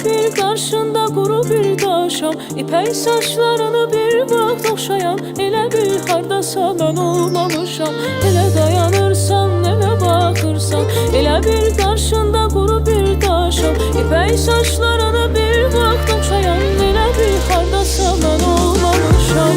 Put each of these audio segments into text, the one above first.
bir qarşında quru bir daşam, İpək saçlarını bir vaxt oxşayan, elə bir hardasa mən olmamışam. Elə dayanırsan, elə baxırsan, elə bir qarşında quru bir daşam, İpək saçlarını bir vaxt oxşayan, elə bir hardasa mən olmamışam.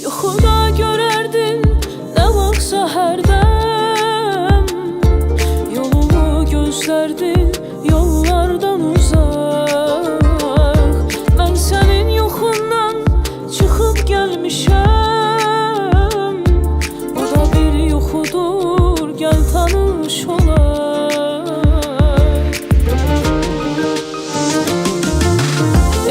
Yuxuda görərdin nə vaxt səhərdən, yolumu gözlərdin yollardan uzaq. Mən sənin yoxundan çıxıb gəlmişəm, o da bir yuxudur, gəl tanış olaq.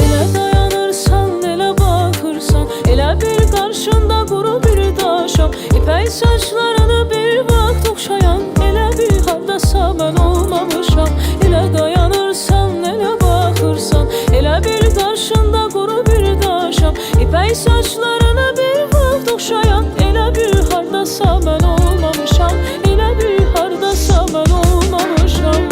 Elə dayanırsan, elə baxırsan, elə bir qarşında quru bir daşam, İpək saçlarını bir vaxt oxşayan, elə bir hardasa mən olmamışam. Elə dayanırsan, elə baxırsan, elə bir qarşında quru bir daşam, İpək saçlarını bir vaxt oxşayan, elə bir hardasa mən olmamışam. Elə bir hardasa mən olmamışam.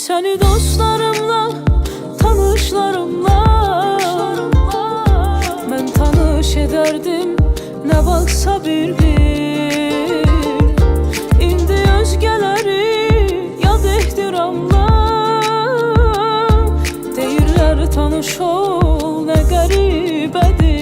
Səni dostlarımla, tanışlarımla mən tanış edərdim, nə vaxtsa bir-bir. İndi özgələri yad ehtiramla deyirlər tanış ol, nə qəribədir.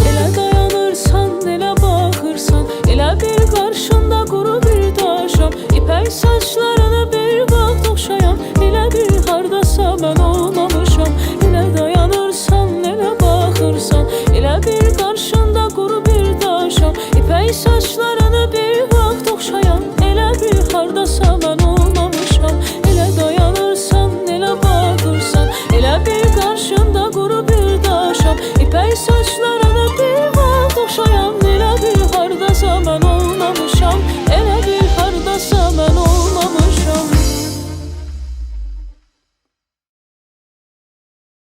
Elə dayanırsan, elə baxırsan, elə bir qarşında quru bir daşam, İpək saçlarını bir vaxt oxşayan, elə bir hardasa mən olmamışam. Elə dayanırsan, elə baxırsan, elə bir qarşında quru bir daşam, İpək saçlarını bir vaxt oxşayan, elə bir hardasa mən olmamışam. Elə dayanırsan, elə baxırsan, elə bir qarşında quru bir daşam, İpək saçlarını